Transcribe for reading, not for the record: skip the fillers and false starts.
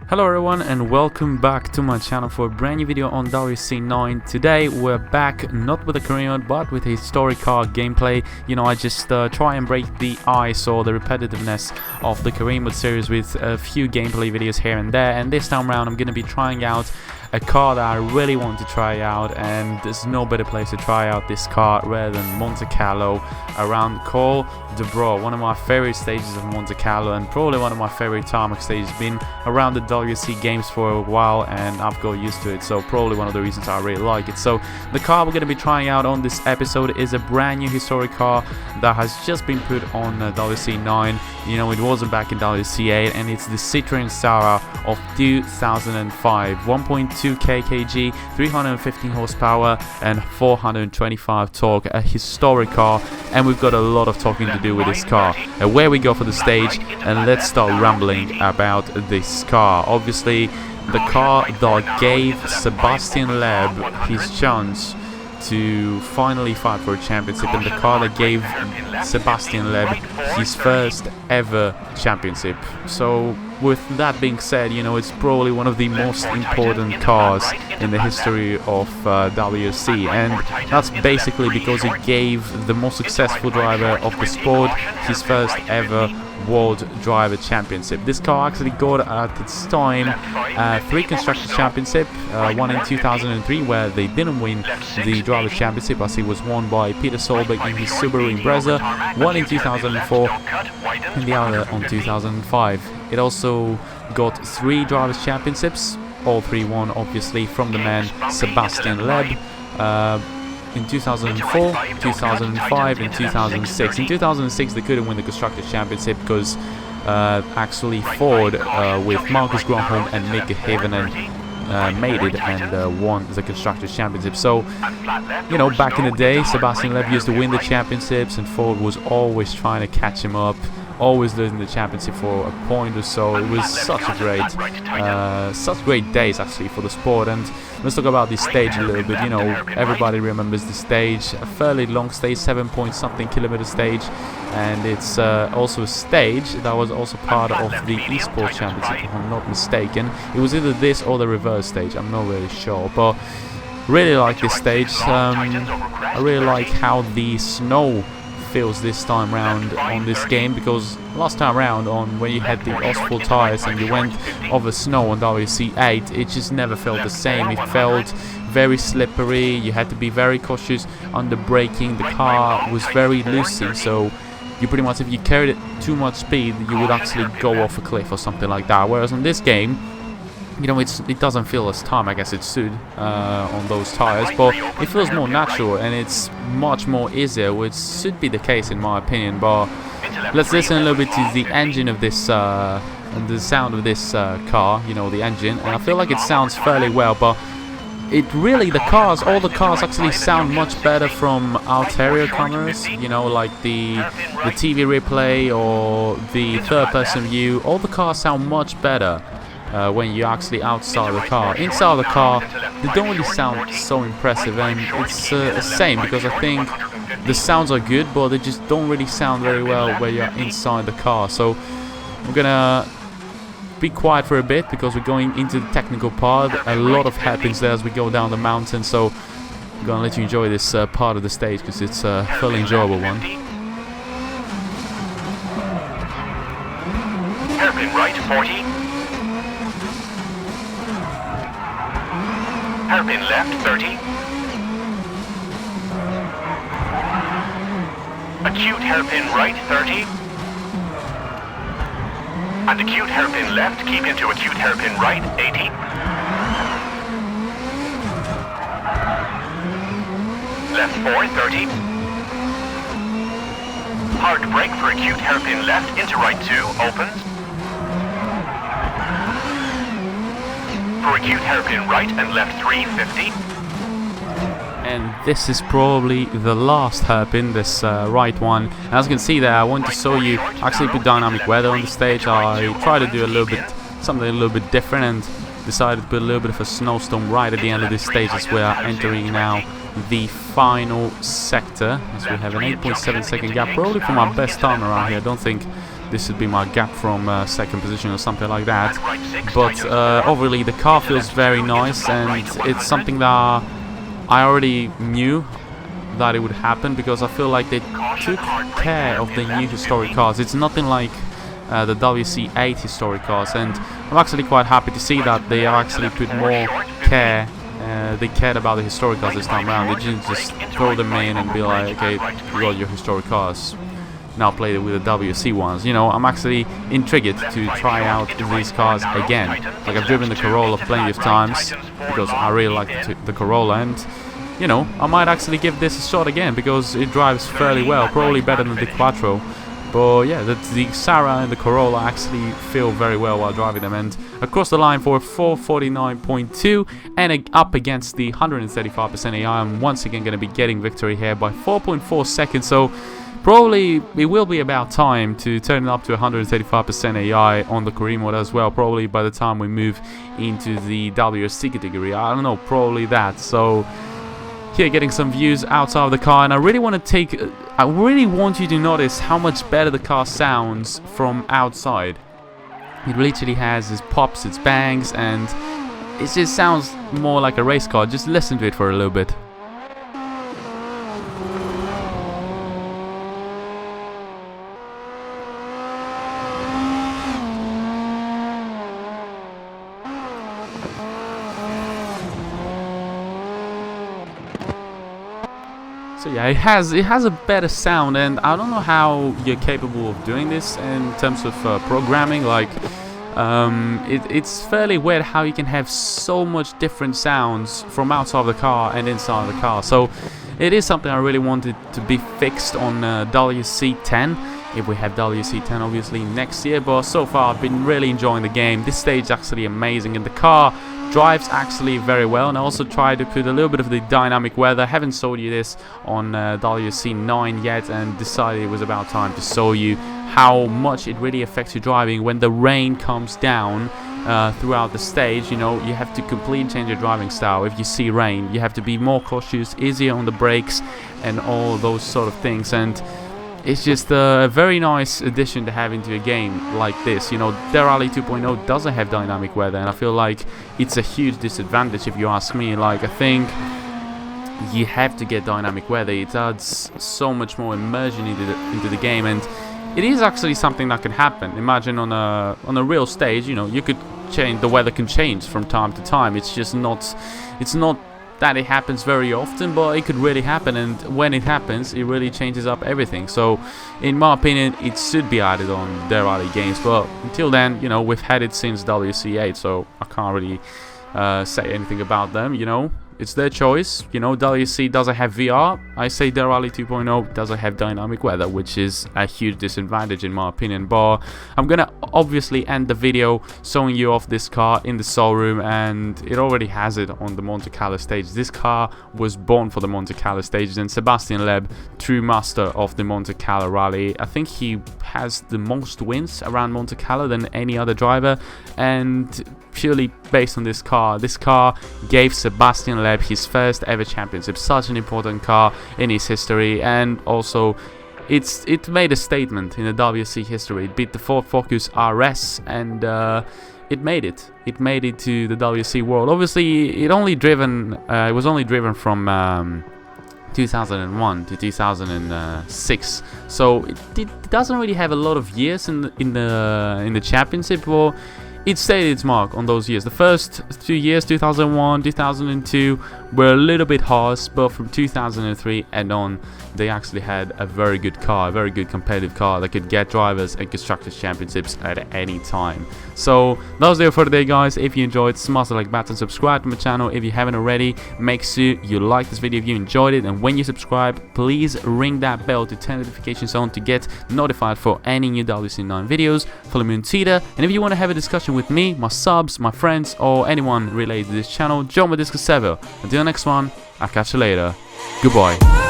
Hello everyone and welcome back to my channel for a brand new video on WRC 9. Today we're back not with a career mode but with a historic car gameplay. You know, I just try and break the ice or the repetitiveness of the career mode series with a few gameplay videos here and there, and this time around I'm going to be trying out a car that I really want to try out, and there's no better place to try out this car rather than Monte Carlo around Col de Bro, one of my favorite stages of Monte Carlo and probably one of my favorite tarmac stages. Been around the WRC games for a while and I've got used to it, so probably one of the reasons I really like it. So the car we're going to be trying out on this episode is a brand new historic car that has just been put on WRC 9. You know, it wasn't back in WRC 8, and it's the Citroen Sara of 2005, 1.2 kg, 315 horsepower and 425 torque, a historic car, and we've got a lot of talking to do with this car. Where we go for the stage, and let's start rambling about this car. Obviously the car that gave Sebastien Loeb his chance to finally fight for a championship, and the car that gave Sebastien Loeb his first ever championship. So with that being said, you know, it's probably one of the most important cars in the history of WRC, and that's basically because it gave the most successful driver of the sport his first ever World Driver Championship. This car actually got at its time 3 Constructors Championship, one in 2003 where they didn't win the Driver Championship as it was won by Peter Solberg in his Subaru Impreza, one in 2004 and the other on 2005. It also got 3 Drivers Championships, all 3 won obviously from the man Sebastien Loeb. In 2004, 2005 and 2006. In 2006 they couldn't win the Constructors Championship because actually Ford with Marcus Grönholm and Nick Hevenen made it and won the Constructors Championship. So, you know, back in the day Sebastien Loeb used to win the championships and Ford was always trying to catch him up, always losing the championship for a point or so. It was such great days actually for the sport. And let's talk about this stage a little bit. You know, everybody remembers the stage, a fairly long stage, 7-point-something kilometer stage, and it's also a stage that was also part of the esports championship if I'm not mistaken. It was either this or the reverse stage, I'm not really sure, but really like this stage. I really like how the snow feels this time round on this game, because last time round on when you had the asphalt tires and you went over snow on WRC 8, it just never felt the same. It felt very slippery, you had to be very cautious on the braking, the car was very loosey, so you pretty much, if you carried it too much speed, you would actually go off a cliff or something like that. Whereas on this game, you know, it doesn't feel as time, I guess it should, on those tires, but it feels more natural and it's much more easier, which should be the case in my opinion. But let's listen a little bit to the engine of this, and the sound of this car, you know, the engine, and I feel like it sounds fairly well, but it really, all the cars actually sound much better from ulterior cameras, you know, like the TV replay or the third-person view. All the cars sound much better when you're actually outside the car. Inside the car, they don't really sound so impressive, and it's the same because I think the sounds are good, but they just don't really sound very well when you're inside the car. So I'm gonna be quiet for a bit because we're going into the technical part. A lot of happens there as we go down the mountain, so I'm gonna let you enjoy this part of the stage because it's a fairly enjoyable one. Hairpin right 40. Hairpin left 30. Acute hairpin right 30. And acute hairpin left, keep into acute hairpin right 80. Left 4 30. Hard brake for acute hairpin left into right 2, opened. For acute hairpin right and left 350. And this is probably the last hairpin, this right one. And as you can see there, I want to show you, actually put dynamic weather on the stage. I tried to do something a little bit different and decided to put a little bit of a snowstorm right at the end of this stage as we are entering now the final sector, as we have an 8.7 second gap, probably for my best time around here. I don't think this would be my gap from second position or something like that. And right 6, But tightens overall, the car feels very nice, and it's something that I already knew that it would happen, because I feel like they took care of the new historic cars. It's nothing like the WRC8 historic cars, and I'm actually quite happy to see that they actually put more care. They cared about the historic cars this time around. They didn't just throw them in and be like, okay, you got your historic cars, now play it with the WRC ones. You know, I'm actually intrigued to try out these cars again. Like, I've driven the Corolla plenty of times because I really like the Corolla, and you know, I might actually give this a shot again because it drives fairly well, probably better than the Quattro. But yeah, the Sarah and the Corolla actually feel very well while driving them, and across the line for 449.2 and up against the 135% AI, I'm once again going to be getting victory here by 4.4 seconds. So probably it will be about time to turn it up to 135% AI on the career mode as well, probably by the time we move into the WRC category. I don't know, probably that. So here, getting some views outside of the car, and I really want you to notice how much better the car sounds from outside. It literally has its pops, its bangs, and it just sounds more like a race car. Just listen to it for a little bit. So yeah, it has a better sound, and I don't know how you're capable of doing this in terms of programming. Like, it's fairly weird how you can have so much different sounds from outside of the car and inside of the car. So it is something I really wanted to be fixed on WRC10, if we have WRC10 obviously next year. But so far I've been really enjoying the game. This stage is actually amazing, and the car drives actually very well. And I also tried to put a little bit of the dynamic weather. I haven't showed you this on WRC9 yet, and decided it was about time to show you how much it really affects your driving when the rain comes down throughout the stage. You know, you have to completely change your driving style. If you see rain, you have to be more cautious, easier on the brakes, and all those sort of things. And it's just a very nice addition to have into a game like this. You know, WRC 2.0 doesn't have dynamic weather, and I feel like it's a huge disadvantage if you ask me. Like, I think you have to get dynamic weather. It adds so much more immersion into the game, and it is actually something that can happen. Imagine on a real stage, you know, you could change, the weather can change from time to time. It's just not that it happens very often, but it could really happen, and when it happens, it really changes up everything. So in my opinion, it should be added on their rally games, but until then, you know, we've had it since WRC8, so I can't really say anything about them. You know, it's their choice. You know, WRC doesn't have VR. I say WRC 2.0 doesn't have dynamic weather, which is a huge disadvantage in my opinion. But I'm gonna obviously end the video showing you off this car in the showroom, and it already has it on the Monte Carlo stage. This car was born for the Monte Carlo stage, and Sebastien Loeb, true master of the Monte Carlo rally. I think he has the most wins around Monte Carlo than any other driver, and purely based on this car gave Sebastien Loeb his first ever championship. Such an important car in his history, and also it made a statement in the WRC history. It beat the Ford Focus RS, and it made it to the WRC world. Obviously it was only driven from 2001 to 2006, so it doesn't really have a lot of years in the championship. Or it stayed its mark on those years. The first 2 years, 2001, 2002, were a little bit harsh, but from 2003 and on, they actually had a very good car, a very good competitive car that could get drivers and constructors championships at any time. So that was it for today, guys. If you enjoyed, smash the like button, subscribe to my channel if you haven't already. Make sure you like this video if you enjoyed it, and when you subscribe, please ring that bell to turn notifications on to get notified for any new WRC9 videos. Follow me on Twitter, and if you want to have a discussion with me, my subs, my friends, or anyone related to this channel, join my Discord server. Until the next one, I'll catch you later. Goodbye.